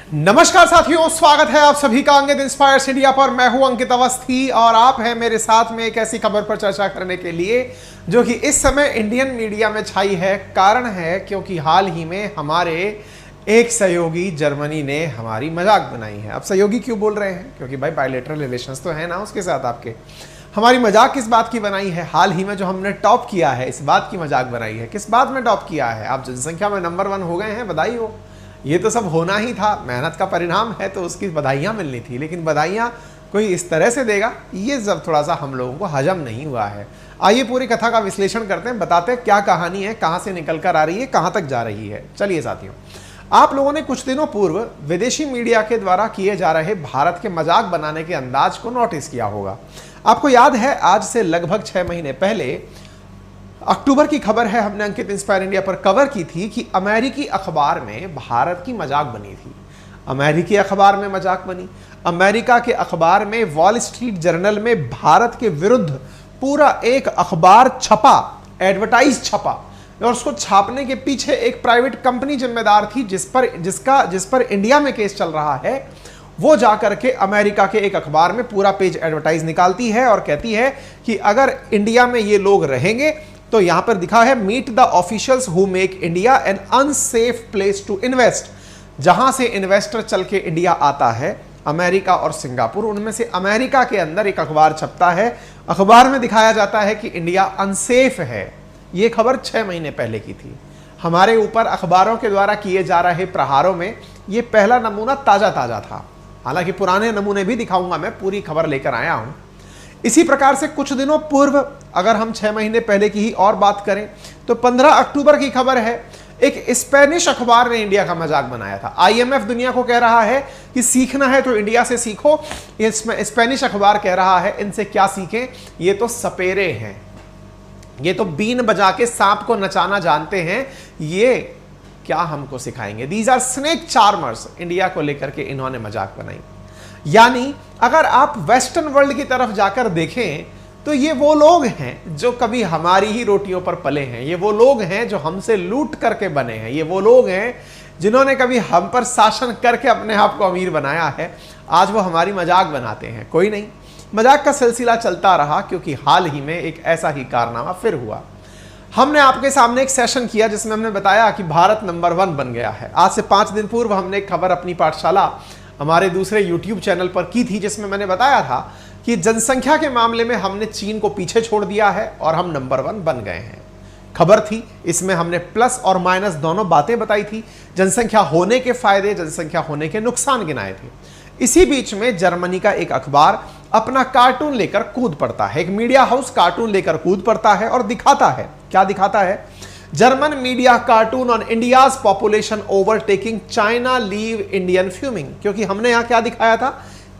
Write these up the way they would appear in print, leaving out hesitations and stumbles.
नमस्कार साथियों, स्वागत है आप सभी का अंकित इंस्पायर्स इंडिया पर। मैं हूं अंकित अवस्थी और आप हैं मेरे साथ में एक ऐसी खबर पर चर्चा करने के लिए जो कि इस समय इंडियन मीडिया में छाई है। कारण है क्योंकि हाल ही में हमारे एक सहयोगी जर्मनी ने हमारी मजाक बनाई है। अब सहयोगी क्यों बोल रहे हैं? क्योंकि भाई बायलैटरल रिलेशंस तो है ना उसके साथ आपके। हमारी मजाक किस बात की बनाई है? हाल ही में जो हमने टॉप किया है इस बात की मजाक बनाई है। किस बात में टॉप किया है? आप जनसंख्या में नंबर 1 हो गए हैं, बधाई हो। ये तो सब होना ही था, मेहनत का परिणाम है तो उसकी बधाइयाँ मिलनी थी। लेकिन बधाइयाँ कोई इस तरह से देगा, ये जब थोड़ा सा हम लोगों को हजम नहीं हुआ है। आइए पूरी कथा का विश्लेषण करते हैं, बताते हैं क्या कहानी है, कहाँ से निकल कर आ रही है, कहाँ तक जा रही है। चलिए साथियों, आप लोगों ने कुछ दिनों पूर्व विदेशी मीडिया के द्वारा किए जा रहे भारत के मजाक बनाने के अंदाज को नोटिस किया होगा। आपको याद है, आज से लगभग 6 महीने पहले अक्टूबर की खबर है, हमने अंकित इंस्पायर इंडिया पर कवर की थी कि अमेरिकी अखबार में भारत की मजाक बनी थी। अमेरिकी अखबार में मजाक बनी। अमेरिका के अखबार में, वॉल स्ट्रीट जर्नल में भारत के विरुद्ध पूरा एक अखबार छपा, एडवर्टाइज छपा। और उसको छापने के पीछे एक प्राइवेट कंपनी जिम्मेदार थी जिस पर इंडिया में केस चल रहा है। वो जाकर के अमेरिका के एक अखबार में पूरा पेज एडवर्टाइज निकालती है और कहती है कि अगर इंडिया में ये लोग रहेंगे तो यहां पर दिखा है, meet the officials who make India an unsafe place to invest. जहां से इन्वेस्टर चल के इंडिया आता है, अमेरिका और सिंगापुर, उनमें से अमेरिका के अंदर एक अखबार छपता है। अखबार में दिखाया जाता है कि इंडिया अनसेफ है। यह खबर 6 महीने पहले की थी। हमारे ऊपर अखबारों के द्वारा किए जा रहे प्रहारों में यह पहला नमूना ताजा ताजा था। हालांकि पुराने नमूने भी दिखाऊंगा, मैं पूरी खबर लेकर आया हूं। इसी प्रकार से कुछ दिनों पूर्व, अगर हम 6 महीने पहले की ही और बात करें तो 15 अक्टूबर की खबर है, एक स्पेनिश अखबार ने इंडिया का मजाक बनाया था। आईएमएफ दुनिया को कह रहा है कि सीखना है तो इंडिया से सीखो। इसमें स्पेनिश अखबार कह रहा है इनसे क्या सीखें, ये तो सपेरे हैं, ये तो बीन बजा के सांप को नचाना जानते हैं, ये क्या हमको सिखाएंगे। These are snake charmers. India को लेकर के इन्होंने मजाक बनाई। यानी अगर आप वेस्टर्न वर्ल्ड की तरफ जाकर देखें तो ये वो लोग हैं जो कभी हमारी ही रोटियों पर पले हैं। ये वो लोग हैं जो हमसे लूट करके बने हैं। ये वो लोग हैं जिन्होंने कभी हम पर शासन करके अपने आप को अमीर बनाया है। आज वो हमारी मजाक बनाते हैं। कोई नहीं, मजाक का सिलसिला चलता रहा क्योंकि हाल ही में एक ऐसा ही कारनामा फिर हुआ। हमने आपके सामने एक सेशन किया जिसमें हमने बताया कि भारत नंबर 1 बन गया है। आज से 5 दिन पूर्व हमने एक खबर अपनी पाठशाला हमारे दूसरे YouTube चैनल पर की थी जिसमें मैंने बताया था कि जनसंख्या के मामले में हमने चीन को पीछे छोड़ दिया है और हम नंबर 1 बन गए हैं। खबर थी, इसमें हमने प्लस और माइनस दोनों बातें बताई थी। जनसंख्या होने के फायदे, जनसंख्या होने के नुकसान गिनाए थे। इसी बीच में जर्मनी का एक अखबार अपना कार्टून लेकर कूद पड़ता है। एक मीडिया हाउस कार्टून लेकर कूद पड़ता है और दिखाता है, क्या दिखाता है? German media cartoon on India's population overtaking China leave Indian fuming. क्योंकि हमने यहां क्या दिखाया था,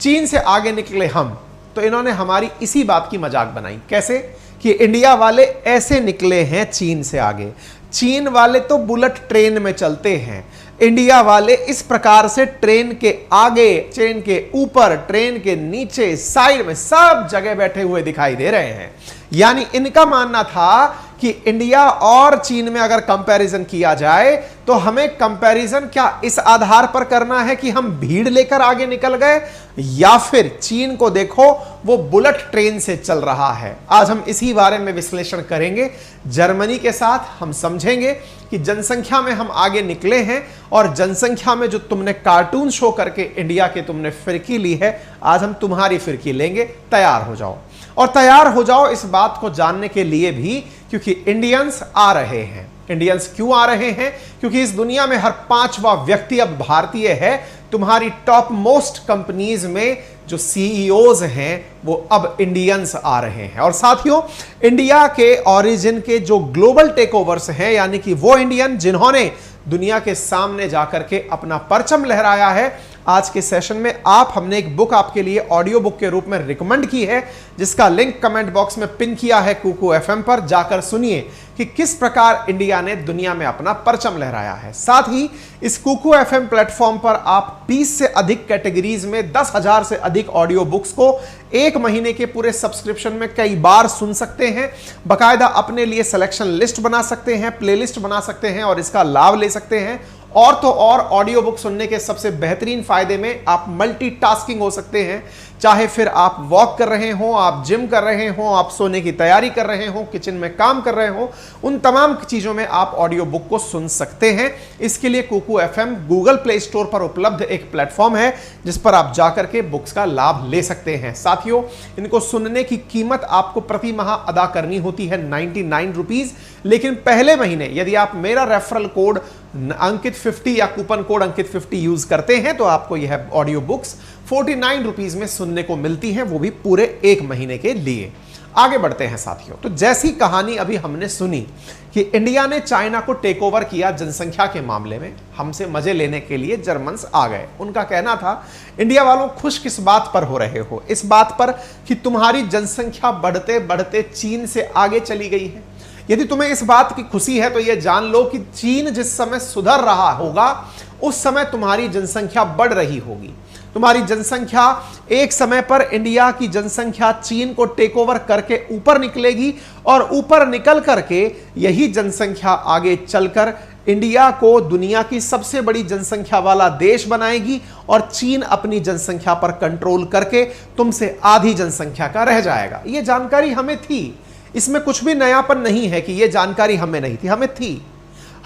चीन से आगे निकले हम, तो इन्होंने हमारी इसी बात की मजाक बनाई। कैसे? कि इंडिया वाले ऐसे निकले हैं चीन से आगे। चीन वाले तो बुलेट ट्रेन में चलते हैं, इंडिया वाले इस प्रकार से ट्रेन के आगे, ट्रेन के ऊपर, ट्रेन के नीचे, साइड में, सब जगह बैठे हुए दिखाई दे रहे हैं। यानी इनका मानना था कि इंडिया और चीन में अगर कंपैरिजन किया जाए तो हमें कंपैरिजन क्या इस आधार पर करना है कि हम भीड़ लेकर आगे निकल गए, या फिर चीन को देखो वो बुलेट ट्रेन से चल रहा है। आज हम इसी बारे में विश्लेषण करेंगे जर्मनी के साथ। हम समझेंगे कि जनसंख्या में हम आगे निकले हैं और जनसंख्या में जो तुमने कार्टून शो करके इंडिया के तुमने फिरकी ली है, आज हम तुम्हारी फिरकी लेंगे। तैयार हो जाओ। और तैयार हो जाओ इस बात को जानने के लिए भी क्योंकि इंडियंस आ रहे हैं। इंडियंस क्यों आ रहे हैं? क्योंकि इस दुनिया में हर 5वां व्यक्ति अब भारतीय है। तुम्हारी टॉप मोस्ट कंपनीज में जो सीईओज हैं वो अब इंडियंस आ रहे हैं। और साथियों, इंडिया के ओरिजिन के जो ग्लोबल टेकओवर्स हैं, यानी कि वो इंडियन जिन्होंने दुनिया के सामने जाकर के अपना परचम लहराया है, आज के सेशन में हमने एक बुक आपके लिए ऑडियो बुक के रूप में रिकमेंड की है जिसका लिंक कमेंट बॉक्स में पिन किया है। कुकू एफएम पर जाकर सुनिए कि किस प्रकार इंडिया ने दुनिया में अपना परचम लहराया है। साथ ही इस कुकू एफएम प्लेटफॉर्म पर आप 20 से अधिक कैटेगरीज में 10,000 से अधिक ऑडियो बुक्स को 1 महीने के पूरे सब्सक्रिप्शन में कई बार सुन सकते हैं। बकायदा अपने लिए सिलेक्शन लिस्ट बना सकते हैं, प्लेलिस्ट बना सकते हैं और इसका लाभ ले सकते हैं। और तो और ऑडियो बुक सुनने के सबसे बेहतरीन फायदे में आप मल्टीटास्किंग हो सकते हैं। चाहे फिर आप वॉक कर रहे हो, आप जिम कर रहे हो, आप सोने की तैयारी कर रहे हो, किचन में काम कर रहे हो, उन तमाम चीजों में आप ऑडियो बुक को सुन सकते हैं। इसके लिए Kuku FM Google Play Store पर उपलब्ध एक प्लेटफॉर्म है जिस पर आप जाकर के बुक्स का लाभ ले सकते हैं। साथियों, इनको सुनने की कीमत आपको प्रति माह अदा करनी होती है 99 रुपीज, लेकिन पहले महीने यदि आप मेरा रेफरल कोड अंकित 50 या कूपन कोड अंकित 50 यूज करते हैं तो आपको यह ऑडियो बुक्स 49 रुपीज में सुनने को मिलती हैं, वो भी पूरे एक महीने के लिए। आगे बढ़ते हैं साथियों। तो जैसी कहानी अभी हमने सुनी कि इंडिया ने चाइना को टेक ओवर किया जनसंख्या के मामले में, हमसे मजे लेने के लिए जर्मन्स आ गए। उनका कहना था, इंडिया वालों खुश किस बात पर हो रहे हो? इस बात पर कि तुम्हारी जनसंख्या बढ़ते बढ़ते चीन से आगे चली गई है। यदि तुम्हें इस बात की खुशी है तो यह जान लो कि चीन जिस समय सुधर रहा होगा उस समय तुम्हारी जनसंख्या बढ़ रही होगी। तुम्हारी जनसंख्या एक समय पर इंडिया की जनसंख्या चीन को टेक ओवर करके ऊपर निकलेगी और ऊपर निकल करके यही जनसंख्या आगे चलकर इंडिया को दुनिया की सबसे बड़ी जनसंख्या वाला देश बनाएगी और चीन अपनी जनसंख्या पर कंट्रोल करके तुमसे आधी जनसंख्या का रह जाएगा। यह जानकारी हमें थी, इसमें कुछ भी नयापन नहीं है कि यह जानकारी हमें नहीं थी, हमें थी।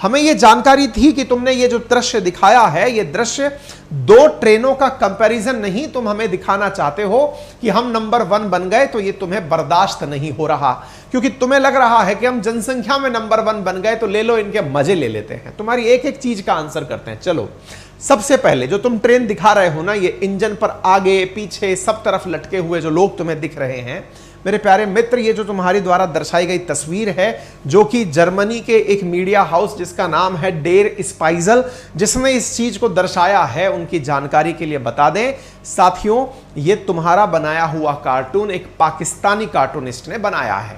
हमें यह जानकारी थी कि तुमने ये जो दृश्य दिखाया है, यह दृश्य दो ट्रेनों का कंपैरिजन नहीं, तुम हमें दिखाना चाहते हो कि हम नंबर 1 बन गए, तो ये तुम्हें बर्दाश्त नहीं हो रहा, क्योंकि तुम्हें लग रहा है कि हम जनसंख्या में नंबर 1 बन गए तो ले लो, इनके मजे ले लेते हैं। तुम्हारी एक एक चीज का आंसर करते हैं। चलो, सबसे पहले जो तुम ट्रेन दिखा रहे हो ना, ये इंजन पर आगे पीछे सब तरफ लटके हुए जो लोग तुम्हें दिख रहे हैं मेरे प्यारे मित्र, ये जो तुम्हारी द्वारा दर्शाई गई तस्वीर है, जो कि जर्मनी के एक मीडिया हाउस जिसका नाम है डेर स्पाइजल, जिसने इस चीज को दर्शाया है, उनकी जानकारी के लिए बता दें साथियों, ये तुम्हारा बनाया हुआ कार्टून एक पाकिस्तानी कार्टूनिस्ट ने बनाया है।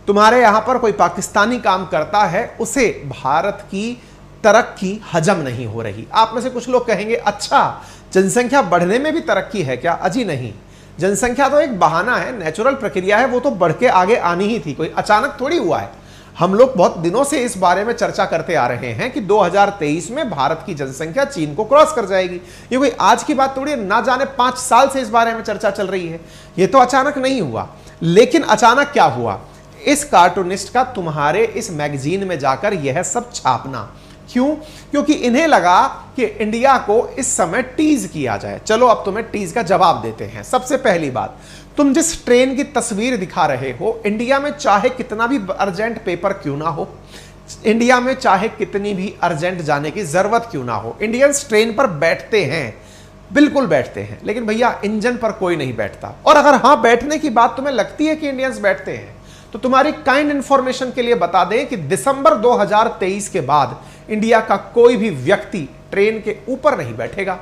तुम्हारे यहां पर कोई पाकिस्तानी काम करता है, उसे भारत की तरक्की हजम नहीं हो रही। आप में से कुछ लोग कहेंगे, अच्छा जनसंख्या बढ़ने में भी तरक्की है क्या? अजी नहीं, जनसंख्या तो एक बहाना है, नेचुरल प्रक्रिया है, वो तो बढ़ के आगे आनी ही थी, कोई अचानक थोड़ी हुआ है। हम लोग बहुत दिनों से इस बारे में चर्चा करते आ रहे हैं कि 2023 में भारत की जनसंख्या चीन को क्रॉस कर जाएगी। ये कोई आज की बात थोड़ी है, ना जाने 5 साल से इस बारे में चर्चा चल रही है। ये तो अचानक नहीं हुआ। लेकिन अचानक क्या हुआ? इस कार्टूनिस्ट का तुम्हारे इस मैगजीन में जाकर यह सब छापना। क्यों? क्योंकि इन्हें लगा कि इंडिया को इस समय टीज किया जाए। चलो अब तुम्हें टीज का जवाब देते हैं। सबसे पहली बात, तुम जिस ट्रेन की तस्वीर दिखा रहे हो, इंडिया में चाहे कितना भी अर्जेंट पेपर क्यों ना हो, इंडिया में चाहे कितनी भी अर्जेंट जाने की जरूरत क्यों ना हो, इंडियंस ट्रेन पर बैठते हैं, बिल्कुल बैठते हैं। लेकिन भैया इंजन पर कोई नहीं बैठता। और अगर हां बैठने की बात तुम्हें लगती है कि इंडियंस बैठते हैं, तो तुम्हारी काइंड इंफॉर्मेशन के लिए बता दें कि दिसंबर 2023 के बाद इंडिया का कोई भी व्यक्ति ट्रेन के ऊपर नहीं बैठेगा।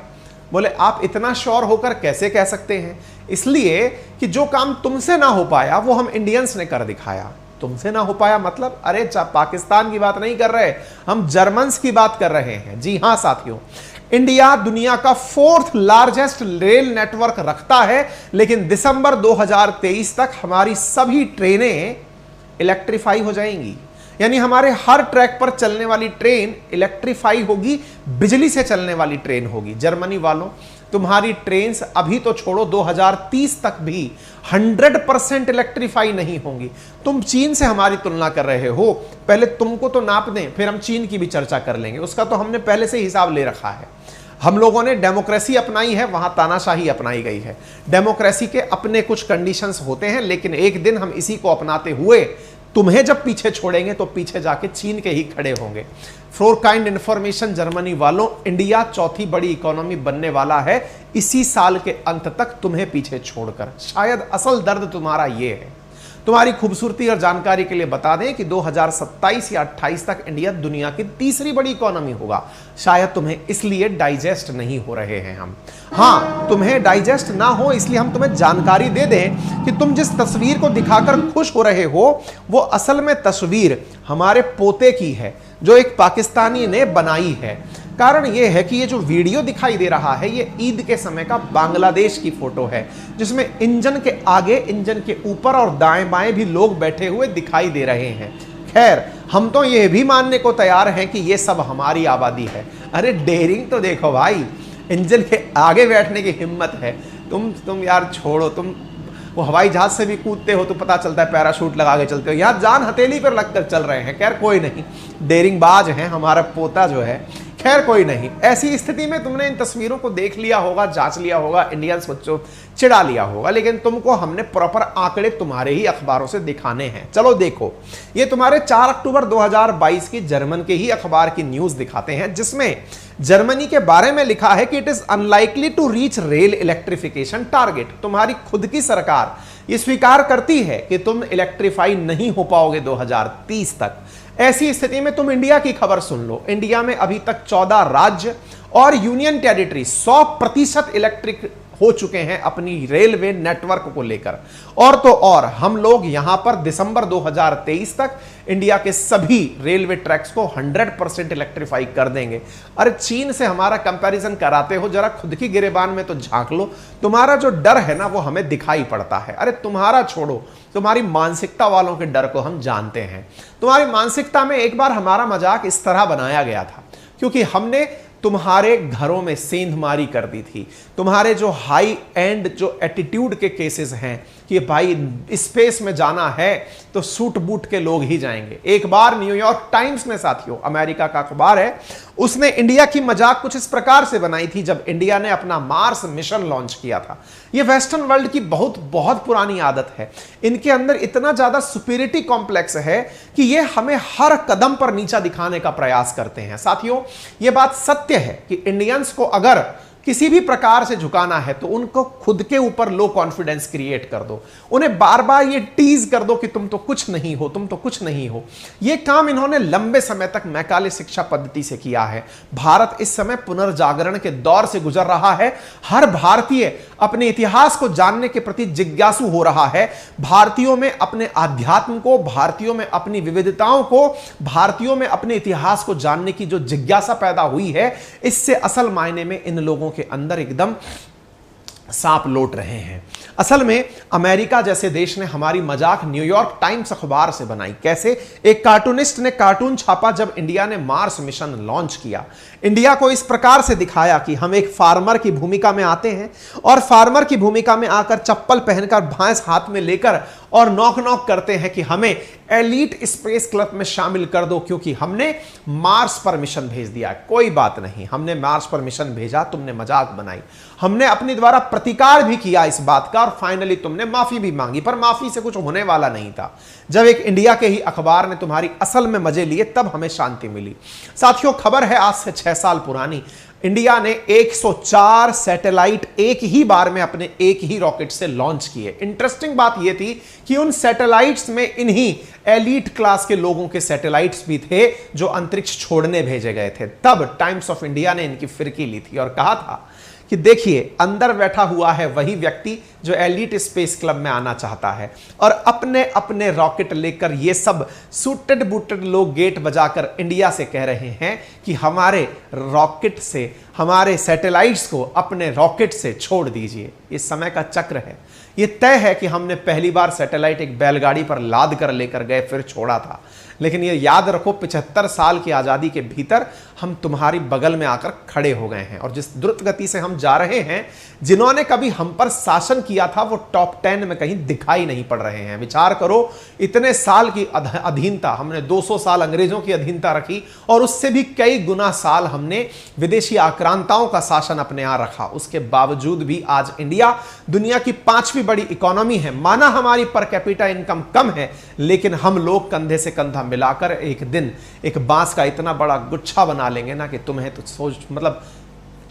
बोले आप इतना श्योर होकर कैसे कह सकते हैं? इसलिए कि जो काम तुमसे ना हो पाया वो हम इंडियंस ने कर दिखाया। तुमसे ना हो पाया मतलब, अरे पाकिस्तान की बात नहीं कर रहे, हम जर्मन्स की बात कर रहे हैं। जी हां साथियों, इंडिया दुनिया का 4th लार्जेस्ट रेल नेटवर्क रखता है, लेकिन दिसंबर 2023 तक हमारी सभी ट्रेनें इलेक्ट्रीफाई हो जाएंगी। यानी हमारे हर ट्रैक पर चलने वाली ट्रेन इलेक्ट्रीफाई होगी, बिजली से चलने वाली ट्रेन होगी। जर्मनी वालों, तुम्हारी ट्रेन अभी तो छोड़ो, 2030 तक भी 100% इलेक्ट्रीफाई नहीं होंगी। तुम चीन से हमारी तुलना कर रहे हो, पहले तुमको तो नाप दें, फिर हम चीन की भी चर्चा कर लेंगे। उसका तो हमने पहले से हिसाब ले रखा है। हम लोगों ने डेमोक्रेसी अपनाई है, वहां तानाशाही अपनाई गई है। डेमोक्रेसी के अपने कुछ कंडीशंस होते हैं, लेकिन एक दिन हम इसी को अपनाते हुए तुम्हें जब पीछे छोड़ेंगे तो पीछे जाके चीन के ही खड़े होंगे। फॉर काइंड इंफॉर्मेशन जर्मनी वालों, इंडिया 4थी बड़ी इकोनॉमी बनने वाला है इसी साल के अंत तक, तुम्हें पीछे छोड़कर। शायद असल दर्द तुम्हारा ये है। तुम्हारी खूबसूरती और जानकारी के लिए बता दें कि 2027 या 28 तक इंडिया दुनिया की 3री बड़ी इकोनॉमी होगा। शायद तुम्हें इसलिए डाइजेस्ट नहीं हो रहे हैं हम। हां, तुम्हें डाइजेस्ट ना हो इसलिए हम तुम्हें जानकारी दे दें कि तुम जिस तस्वीर को दिखाकर खुश हो रहे हो, वो असल में तस्वीर हमारे पोते की है, जो एक पाकिस्तानी ने बनाई है। कारण यह है कि ये जो वीडियो दिखाई दे रहा है, ये ईद के समय का बांग्लादेश की फोटो है, जिसमें इंजन के आगे, इंजन के ऊपर और दाएं बाएं भी लोग बैठे हुए दिखाई दे रहे हैं। खैर, हम तो यह भी मानने को तैयार हैं कि यह सब हमारी आबादी है। अरे डेयरिंग तो देखो भाई, इंजन के आगे बैठने की हिम्मत है। तुम यार छोड़ो, तुम वो हवाई जहाज से भी कूदते हो तो पता चलता है पैराशूट लगा के चलते हो, यहाँ जान हथेली पर लगकर चल रहे हैं। खैर कोई नहीं, डेयरिंग बाज है हमारा पोता जो है। खैर कोई नहीं, ऐसी स्थिति में तुमने इन तस्वीरों को देख लिया होगा, जांच लिया होगा, इंडियंस बच्चों चिढ़ा लिया होगा, लेकिन तुमको हमने प्रॉपर आंकड़े तुम्हारे ही अखबारों से दिखाने हैं। चलो देखो, ये तुम्हारे 4 अक्टूबर 2022 की जर्मन के ही अखबार की न्यूज दिखाते हैं, जिसमें जर्मनी के बारे में लिखा है कि it is unlikely to reach rail electrification target. तुम्हारी खुद की सरकार ये स्वीकार करती है कि तुम इलेक्ट्रीफाई नहीं हो पाओगे 2030 तक। ऐसी स्थिति में तुम इंडिया की खबर सुन लो। इंडिया में अभी तक 14 राज्य और यूनियन टेरिटरी 100% इलेक्ट्रिक हो चुके हैं अपनी रेलवे नेटवर्क को लेकर। और तो और हम लोग यहां पर दिसंबर 2023 तक इंडिया के सभी रेलवे ट्रैक्स को 100% इलेक्ट्रीफाई कर देंगे। अरे चीन से हमारा कंपैरिजन कराते हो, जरा खुद की गिरेबान में तो झांक लो। तुम्हारा जो डर है ना वो हमें दिखाई पड़ता है। अरे तुम्हारा छोड़ो, तुम्हारी मानसिकता वालों के डर को हम जानते हैं। तुम्हारी मानसिकता में एक बार हमारा मजाक इस तरह बनाया गया था, क्योंकि हमने तुम्हारे घरों में सेंधमारी कर दी थी। तुम्हारे जो हाई एंड जो एटीट्यूड के केसेस हैं कि भाई स्पेस में जाना है तो सूट बूट के लोग ही जाएंगे। एक बार न्यूयॉर्क टाइम्स ने, साथियों अमेरिका का अखबार है, उसने इंडिया की मजाक कुछ इस प्रकार से बनाई थी जब इंडिया ने अपना मार्स मिशन लॉन्च किया था। यह वेस्टर्न वर्ल्ड की बहुत बहुत पुरानी आदत है। इनके अंदर इतना ज्यादा सुपीरियरिटी कॉम्प्लेक्स है कि ये हमें हर कदम पर नीचा दिखाने का प्रयास करते हैं। साथियों यह बात सत्य है कि इंडियंस को अगर किसी भी प्रकार से झुकाना है तो उनको खुद के ऊपर लो कॉन्फिडेंस क्रिएट कर दो। उन्हें बार बार ये टीज कर दो कि तुम तो कुछ नहीं हो, तुम तो कुछ नहीं हो। ये काम इन्होंने लंबे समय तक मैकाले शिक्षा पद्धति से किया है। भारत इस समय पुनर्जागरण के दौर से गुजर रहा है। हर भारतीय अपने इतिहास को जानने के प्रति जिज्ञासु हो रहा है। भारतीयों में अपने आध्यात्म को, भारतीयों में अपनी विविधताओं को, भारतीयों में अपने इतिहास को जानने की जो जिज्ञासा पैदा हुई है, इससे असल मायने में इन लोगों के अंदर एकदम सांप लौट रहे हैं। असल में अमेरिका जैसे देश ने हमारी मजाक न्यूयॉर्क टाइम्स अखबार से बनाई। कैसे? एक कार्टूनिस्ट ने कार्टून छापा जब इंडिया ने मार्स मिशन लॉन्च किया। इंडिया को इस प्रकार से दिखाया कि हम एक फार्मर की भूमिका में आते हैं और फार्मर की भूमिका में आकर चप्पल पहनकर भैंस हाथ में लेकर और नॉक नॉक करते हैं कि हमें एलीट स्पेस क्लब में शामिल कर दो, क्योंकि हमने मार्स पर मिशन भेज दिया। कोई बात नहीं, हमने मार्स पर मिशन भेजा, तुमने मजाक बनाई, हमने अपने द्वारा प्रतिकार भी किया इस बात का, और फाइनली तुमने माफी भी मांगी, पर माफी से कुछ होने वाला नहीं था। जब एक इंडिया के ही अखबार ने तुम्हारी असल में मजे लिए तब हमें शांति मिली। साथियों खबर है आज से 6 साल पुरानी। इंडिया ने 104 सैटेलाइट एक ही बार में अपने एक ही रॉकेट से लॉन्च किए। इंटरेस्टिंग बात यह थी कि उन सैटेलाइट्स में इन्हीं एलीट क्लास के लोगों के सैटेलाइट्स भी थे जो अंतरिक्ष छोड़ने भेजे गए थे। तब टाइम्स ऑफ इंडिया ने इनकी फिरकी ली थी और कहा था कि देखिए अंदर बैठा हुआ है वही व्यक्ति जो एलीट स्पेस क्लब में आना चाहता है, और अपने अपने रॉकेट लेकर ये सब सूटेड बूटेड लोग गेट बजाकर इंडिया से कह रहे हैं कि हमारे रॉकेट से, हमारे सैटेलाइट्स को अपने रॉकेट से छोड़ दीजिए। ये समय का चक्र है। ये तय है कि हमने पहली बार सैटेलाइट एक बैलगाड़ी पर लाद कर लेकर गए, फिर छोड़ा था। लेकिन ये याद रखो 75 साल की आज़ादी के भीतर हम तुम्हारी बगल में आकर खड़े हो गए हैं, और जिस द्रुत गति से हम जा रहे हैं, जिन्होंने कभी हम पर शासन किया था वो टॉप 10 में कहीं दिखाई नहीं पड़ रहे हैं। विचार करो, इतने साल की अधीनता, हमने 200 साल अंग्रेजों की अधीनता रखी और उससे भी कई गुना साल हमने विदेशी आक्रांताओं का शासन अपने यहां रखा। उसके बावजूद भी आज इंडिया दुनिया की 5वीं बड़ी इकोनॉमी है। माना हमारी पर कैपिटा इनकम कम है, लेकिन हम लोग कंधे से कंधा मिलाकर एक दिन एक बांस का इतना बड़ा गुच्छा बना लेंगे ना कि तुम्हें तो सोच मतलब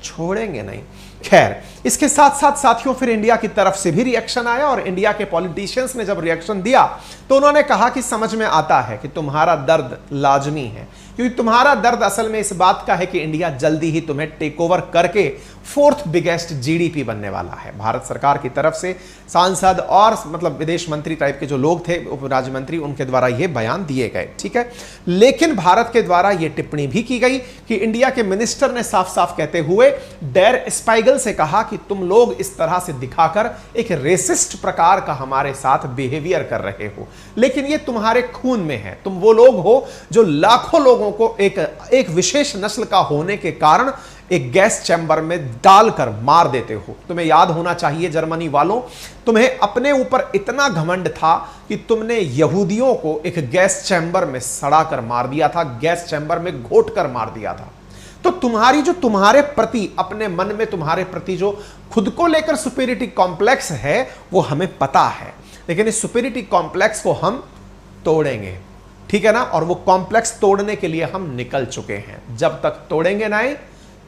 छोड़ेंगे नहीं। खैर, इसके साथ साथ साथियों फिर इंडिया की तरफ से भी रिएक्शन आया, और इंडिया के पॉलिटिशियंस ने जब रिएक्शन दिया तो उन्होंने कहा कि समझ में आता है कि तुम्हारा दर्द लाजमी है, क्योंकि तुम्हारा दर्द असल में इस बात का है कि इंडिया जल्दी ही तुम्हें टेक ओवर करके 4th बिगेस्ट जीडीपी बनने वाला है। भारत सरकार की तरफ से सांसद और मतलब विदेश मंत्री टाइप के जो लोग थे, उप राज्य मंत्री, उनके द्वारा ये बयान दिए गए। ठीक है, लेकिन भारत के द्वारा ये टिप्पणी भी की गई कि इंडिया के मिनिस्टर ने साफ साफ कहते हुए डेर स्पाइगल मैकल से कहा कि तुम लोग इस तरह से दिखाकर एक रेसिस्ट प्रकार का हमारे साथ बिहेवियर कर रहे हो, लेकिन ये तुम्हारे खून में है। तुम वो लोग हो जो लाखों लोगों को एक विशेष नस्ल का होने के कारण एक गैस चैम्बर में डालकर मार देते हो। तुम्हें याद होना चाहिए जर्मनी वालों, तुम्हें अपने ऊपर इतना घमंड था कि तुमने यहूदियों को एक गैस चैम्बर में सड़ाकर मार दिया था, गैस चैम्बर में घोट कर मार दिया था। तो तुम्हारे प्रति, अपने मन में तुम्हारे प्रति जो खुद को लेकर सुपीरियरिटी कॉम्प्लेक्स है वो हमें पता है, लेकिन इस सुपीरियरिटी कॉम्प्लेक्स को हम तोड़ेंगे, ठीक है ना। और वो कॉम्प्लेक्स तोड़ने के लिए हम निकल चुके हैं। जब तक तोड़ेंगे नहीं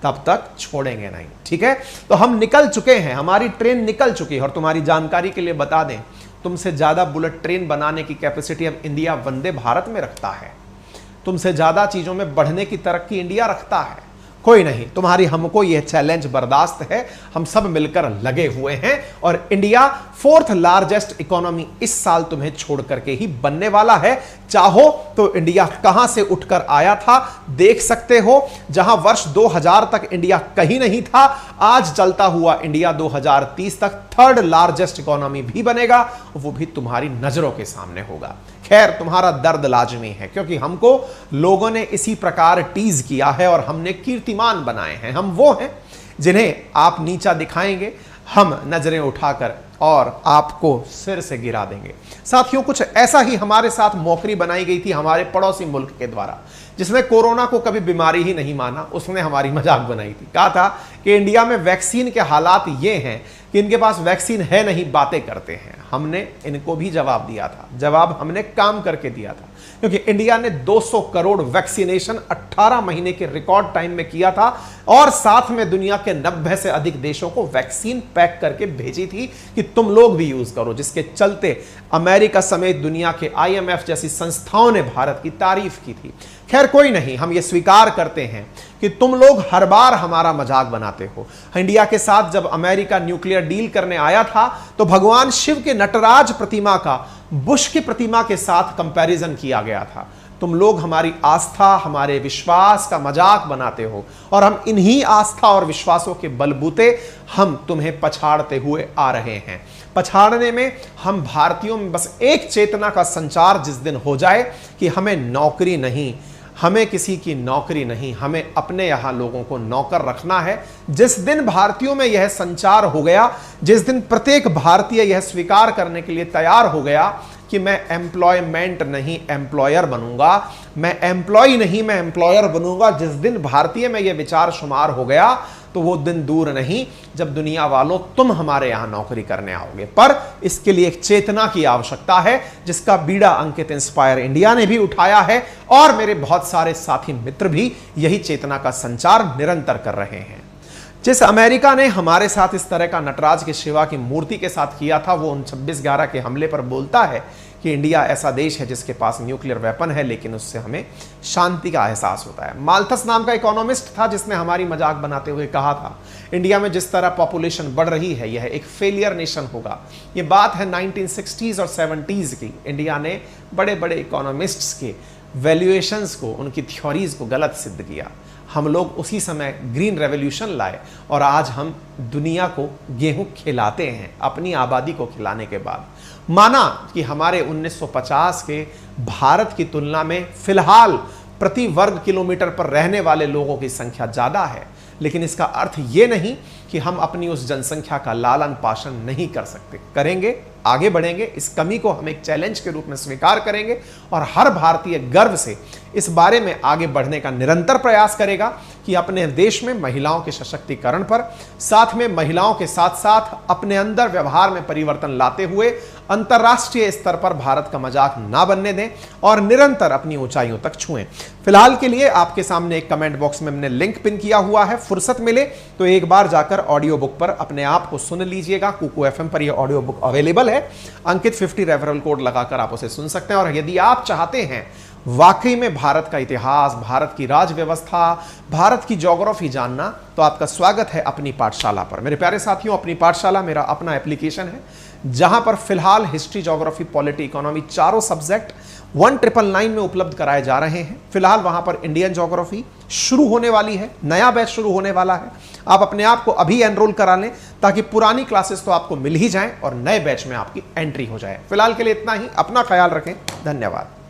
तब तक छोड़ेंगे नहीं, ठीक है। तो हम निकल चुके हैं, हमारी ट्रेन निकल चुकी है। और तुम्हारी जानकारी के लिए बता दें, तुमसे ज्यादा बुलेट ट्रेन बनाने की कैपेसिटी अब इंडिया वंदे भारत में रखता है। तुमसे ज्यादा चीजों में बढ़ने की तरक्की इंडिया रखता है। कोई नहीं, तुम्हारी हमको यह चैलेंज बर्दाश्त है। हम सब मिलकर लगे हुए हैं और इंडिया 4th लार्जेस्ट इकोनॉमी इस साल तुम्हें छोड़ करके ही बनने वाला है। चाहो तो इंडिया कहां से उठकर आया था देख सकते हो। जहां वर्ष 2000 तक इंडिया कहीं नहीं था, आज चलता हुआ इंडिया 2030 तक 3rd लार्जेस्ट इकोनॉमी भी बनेगा, वो भी तुम्हारी नजरों के सामने होगा। खैर, तुम्हारा दर्द लाजमी है, क्योंकि हमको लोगों ने इसी प्रकार टीज किया है और हमने कीर्तिमान बनाए हैं। हम वो हैं जिन्हें आप नीचा दिखाएंगे, हम नजरें उठाकर और आपको सिर से गिरा देंगे। साथियों, कुछ ऐसा ही हमारे साथ मौकरी बनाई गई थी हमारे पड़ोसी मुल्क के द्वारा, जिसने कोरोना को कभी बीमारी ही नहीं माना। उसने हमारी मजाक बनाई थी, कहा था कि इंडिया में वैक्सीन के हालात ये हैं कि इनके पास वैक्सीन है नहीं, बातें करते हैं। हमने इनको भी जवाब दिया था, जवाब हमने काम करके दिया था, क्योंकि इंडिया ने 200 करोड़ वैक्सीनेशन 18 महीने के रिकॉर्ड टाइम में किया था और साथ में दुनिया के 90 से अधिक देशों को वैक्सीन पैक करके भेजी थी कि तुम लोग भी यूज करो, जिसके चलते अमेरिका समेत दुनिया के IMF जैसी संस्थाओं ने भारत की तारीफ की थी। खैर, कोई नहीं, हम ये स्वीकार करते हैं कि तुम लोग हर बार हमारा मजाक बनाते हो। इंडिया के साथ जब अमेरिका न्यूक्लियर डील करने आया था तो भगवान शिव के नटराज प्रतिमा का बुश की प्रतिमा के साथ कंपैरिजन किया गया था। तुम लोग हमारी आस्था, हमारे विश्वास का मजाक बनाते हो और हम इन्हीं आस्था और विश्वासों के बलबूते हम तुम्हें पछाड़ते हुए आ रहे हैं। पछाड़ने में हम भारतीयों में बस एक चेतना का संचार जिस दिन हो जाए कि हमें नौकरी नहीं, हमें किसी की नौकरी नहीं, हमें अपने यहां लोगों को नौकर रखना है। जिस दिन भारतीयों में यह संचार हो गया, जिस दिन प्रत्येक भारतीय यह स्वीकार करने के लिए तैयार हो गया कि मैं एम्प्लॉयमेंट नहीं एम्प्लॉयर बनूंगा, मैं एम्प्लॉय नहीं मैं एम्प्लॉयर बनूंगा, जिस दिन भारतीय में यह विचार शुमार हो गया तो वो दिन दूर नहीं जब दुनिया वालों तुम हमारे यहां नौकरी करने आओगे। पर इसके लिए एक चेतना की आवश्यकता है, जिसका बीड़ा अंकित इंस्पायर इंडिया ने भी उठाया है और मेरे बहुत सारे साथी मित्र भी यही चेतना का संचार निरंतर कर रहे हैं। जिस अमेरिका ने हमारे साथ इस तरह का नटराज की शिवा की मूर्ति के साथ किया था, वो 26/11 के हमले पर बोलता है कि इंडिया ऐसा देश है जिसके पास न्यूक्लियर वेपन है, लेकिन उससे हमें शांति का एहसास होता है। माल्थस नाम का इकोनॉमिस्ट था जिसने हमारी मजाक बनाते हुए कहा था, इंडिया में जिस तरह पॉपुलेशन बढ़ रही है यह एक फेलियर नेशन होगा। ये बात है 1960s और 70s की। इंडिया ने बड़े बड़े इकोनॉमिस्ट्स के वैल्यूएशंस को, उनकी थ्योरीज को गलत सिद्ध किया। हम लोग उसी समय ग्रीन रेवोल्यूशन लाए और आज हम दुनिया को गेहूं खिलाते हैं अपनी आबादी को खिलाने के बाद। माना कि हमारे 1950 के भारत की तुलना में फिलहाल प्रति वर्ग किलोमीटर पर रहने वाले लोगों की संख्या ज्यादा है, लेकिन इसका अर्थ यह नहीं कि हम अपनी उस जनसंख्या का लालन पालन नहीं कर सकते। करेंगे, आगे बढ़ेंगे, इस कमी को हम एक चैलेंज के रूप में स्वीकार करेंगे और हर भारतीय गर्व से इस बारे में आगे बढ़ने का निरंतर प्रयास करेगा कि अपने देश में महिलाओं के सशक्तिकरण पर, साथ में महिलाओं के साथ साथ अपने अंदर व्यवहार में परिवर्तन लाते हुए अंतर्राष्ट्रीय स्तर पर भारत का मजाक ना बनने दें और निरंतर अपनी ऊंचाइयों तक छुएं। फिलहाल के लिए आपके सामने एक कमेंट बॉक्स में हमने लिंक पिन किया हुआ है, फुर्सत मिले तो एक बार जाकर ऑडियो बुक पर अपने आप को सुन लीजिएगा। कुकू FM पर यह ऑडियो बुक अवेलेबल है। अंकित 50 रेफरल कोड लगाकर आप उसे सुन सकते हैं। और यदि आप चाहते हैं वाकई में भारत का इतिहास, भारत की राज व्यवस्था, भारत की ज्योग्राफी जानना, तो आपका स्वागत है अपनी पाठशाला पर। मेरे प्यारे साथियों, अपनी पाठशाला मेरा अपना एप्लीकेशन है जहां पर फिलहाल हिस्ट्री, ज्योग्राफी, पॉलिटी, इकोनॉमी चारों सब्जेक्ट 1999 में उपलब्ध कराए जा रहे हैं। फिलहाल वहां पर इंडियन ज्योग्राफी शुरू होने वाली है, नया बैच शुरू होने वाला है। आप अपने आप को अभी एनरोल करा लें ताकि पुरानी क्लासेस तो आपको मिल ही जाएं और नए बैच में आपकी एंट्री हो जाए। फिलहाल के लिए इतना ही। अपना ख्याल रखें। धन्यवाद।